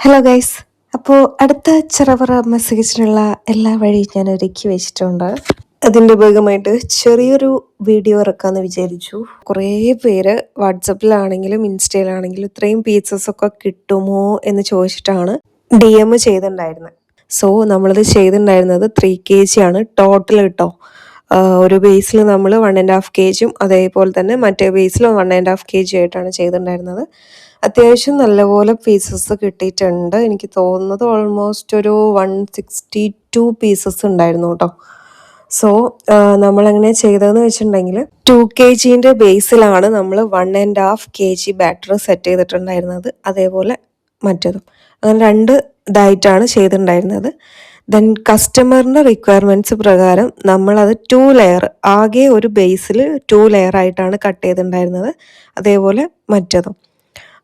Hello guys. അപ്പോൾ അടുത്ത ചെറവറ മെസ്സേജിനുള്ള എല്ലാ വഴിയും ഞാൻ ഒരുക്കി വെച്ചിട്ടുണ്ട്. അതിൻ്റെ ഭാഗമായിട്ട് ചെറിയൊരു വീഡിയോ ഇറക്കാമെന്ന് വിചാരിച്ചു. കുറേ പേര് വാട്സപ്പിലാണെങ്കിലും ഇൻസ്റ്റയിലാണെങ്കിലും ഇത്രയും പീസസ് ഒക്കെ കിട്ടുമോ എന്ന് ചോദിച്ചിട്ടാണ് DM ചെയ്തിട്ടുണ്ടായിരുന്നത്. സോ നമ്മളിത് ചെയ്തിട്ടുണ്ടായിരുന്നത് 3 kg ആണ് ടോട്ടൽ കേട്ടോ. ഒരു ബേസിൽ നമ്മൾ 1.5 kg അതേപോലെ തന്നെ മറ്റേ ബേസിൽ 1.5 kg ആയിട്ടാണ് ചെയ്തിട്ടുണ്ടായിരുന്നത്. അത്യാവശ്യം നല്ലപോലെ പീസസ് കിട്ടിയിട്ടുണ്ട്. എനിക്ക് തോന്നുന്നത് ഓൾമോസ്റ്റ് ഒരു 162 പീസസ് ഉണ്ടായിരുന്നു കേട്ടോ. സോ നമ്മളെങ്ങനെ ചെയ്തതെന്ന് വെച്ചിട്ടുണ്ടെങ്കിൽ 2 kg ബേസിലാണ് നമ്മൾ 1.5 kg ബാറ്റർ സെറ്റ് ചെയ്തിട്ടുണ്ടായിരുന്നത്. അതേപോലെ മറ്റതും അങ്ങനെ 2 ഇതായിട്ടാണ് ചെയ്തിട്ടുണ്ടായിരുന്നത്. ദെൻ കസ്റ്റമറിൻ്റെ റിക്വയർമെൻറ്റ്സ് പ്രകാരം നമ്മളത് 2 ലെയർ ആകെ ഒരു ബേസിൽ 2 ലെയർ ആയിട്ടാണ് കട്ട് ചെയ്തിട്ടുണ്ടായിരുന്നത്. അതേപോലെ മറ്റതും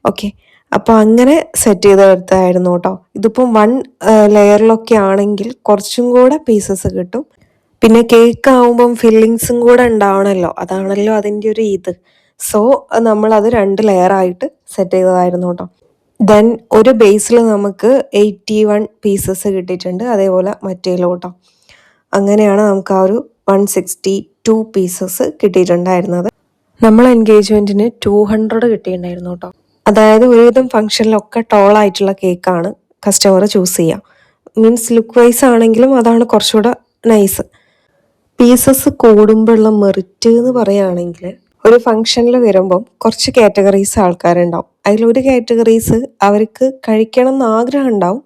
ഓക്കെ. അപ്പോൾ അങ്ങനെ സെറ്റ് ചെയ്തെടുത്തായിരുന്നു കേട്ടോ. ഇതിപ്പം 1 ലെയറിലൊക്കെ ആണെങ്കിൽ കുറച്ചും കൂടെ പീസസ് കിട്ടും. പിന്നെ കേക്ക് ആവുമ്പം ഫില്ലിങ്സും കൂടെ ഉണ്ടാവണമല്ലോ, അതാണല്ലോ അതിൻ്റെ ഒരു ഇത്. സോ നമ്മളത് 2 ലെയറായിട്ട് സെറ്റ് ചെയ്തതായിരുന്നു കേട്ടോ. ദെൻ ഒരു ബേസിൽ നമുക്ക് 81 പീസസ് കിട്ടിയിട്ടുണ്ട്. അതേപോലെ മറ്റേലും കേട്ടോ. അങ്ങനെയാണ് നമുക്ക് ആ ഒരു 162 പീസസ് കിട്ടിയിട്ടുണ്ടായിരുന്നത്. നമ്മൾ എൻഗേജ്മെൻറ്റിന് 200 കിട്ടിയിട്ടുണ്ടായിരുന്നു കേട്ടോ. അതായത് ഒരുവിധം ഫംഗ്ഷനിലൊക്കെ ടോളായിട്ടുള്ള കേക്കാണ് കസ്റ്റമർ ചൂസ് ചെയ്യുക. മീൻസ് ലുക്ക് വൈസ് ആണെങ്കിലും അതാണ് കുറച്ചുകൂടെ നൈസ്. പീസസ് കൂടുമ്പോഴുള്ള മെറിറ്റ് എന്ന് പറയുകയാണെങ്കിൽ ഒരു ഫംഗ്ഷനിൽ വരുമ്പം കുറച്ച് കാറ്റഗറീസ് ആൾക്കാരുണ്ടാവും. അതിലൊരു കാറ്റഗറീസ് അവർക്ക് കഴിക്കണം എന്ന് ആഗ്രഹം ഉണ്ടാവും,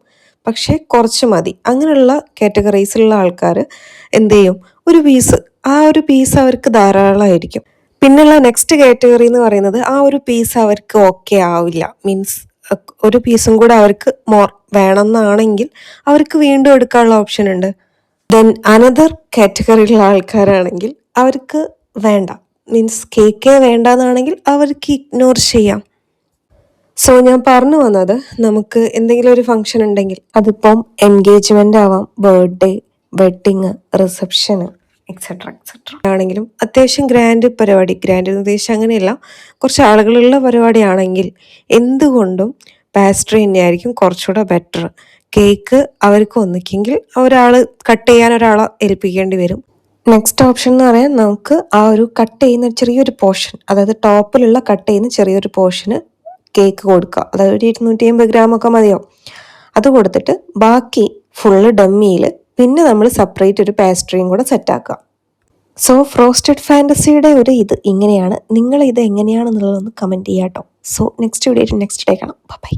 പക്ഷേ കുറച്ച് മതി. അങ്ങനെയുള്ള കാറ്റഗറീസിലുള്ള ആൾക്കാർ എന്ത് ചെയ്യും, ഒരു പീസ് അവർക്ക് ധാരാളമായിരിക്കും. പിന്നെയുള്ള നെക്സ്റ്റ് കാറ്റഗറി എന്ന് പറയുന്നത് ആ ഒരു പീസ് അവർക്ക് ഓക്കെ ആവില്ല. മീൻസ് ഒരു പീസും കൂടെ അവർക്ക് മോർ വേണമെന്നാണെങ്കിൽ അവർക്ക് വീണ്ടും എടുക്കാനുള്ള ഓപ്ഷൻ ഉണ്ട്. ദെൻ അനദർ കാറ്റഗറിയിലുള്ള ആൾക്കാരാണെങ്കിൽ അവർക്ക് വേണ്ട, മീൻസ് കേക്കേ വേണ്ടെന്നാണെങ്കിൽ അവർക്ക് ഇഗ്നോർ ചെയ്യാം. സോ ഞാൻ പറഞ്ഞു വന്നത്, നമുക്ക് എന്തെങ്കിലും ഒരു ഫംഗ്ഷൻ ഉണ്ടെങ്കിൽ അതിപ്പം എൻഗേജ്മെൻ്റ് ആവാം, ബർത്ത്ഡേ, വെഡ്ഡിങ്, റിസപ്ഷന് എക്സെട്ര ആണെങ്കിലും അത്യാവശ്യം ഗ്രാൻഡ് എന്ന് ഉദ്ദേശിച്ച് അങ്ങനെയല്ല, കുറച്ച് ആളുകളുള്ള പരിപാടിയാണെങ്കിൽ എന്തുകൊണ്ടും പാസ്ട്രി തന്നെയായിരിക്കും കുറച്ചുകൂടെ ബെറ്റർ. കേക്ക് അവർക്ക് ഒന്നിക്കെങ്കിൽ ഒരാൾ കട്ട് ചെയ്യാൻ ഒരാളെ ഏൽപ്പിക്കേണ്ടി വരും. നെക്സ്റ്റ് ഓപ്ഷൻ എന്ന് പറയാൻ നമുക്ക് ആ ഒരു കട്ട് ചെയ്യുന്ന ചെറിയൊരു പോർഷൻ, അതായത് ടോപ്പിലുള്ള കട്ട് ചെയ്യുന്ന ചെറിയൊരു പോർഷന് കേക്ക് കൊടുക്കുക. അതായത് ഒരു 250 ഗ്രാമൊക്കെ മതിയോ, അത് കൊടുത്തിട്ട് ബാക്കി ഫുള്ള് ഡമ്മിയിൽ പിന്നെ നമ്മൾ സെപ്പറേറ്റ് ഒരു പാസ്ട്രിയും കൂടെ സെറ്റാക്കുക. സോ ഫ്രോസ്റ്റഡ് ഫാൻറ്റസിയുടെ ഒരു ഇത് ഇങ്ങനെയാണ്. നിങ്ങൾ ഇത് എങ്ങനെയാണെന്നുള്ളതൊന്ന് കമൻറ്റ് ചെയ്യാം കേട്ടോ. So next video next day കാണാം. ബൈ.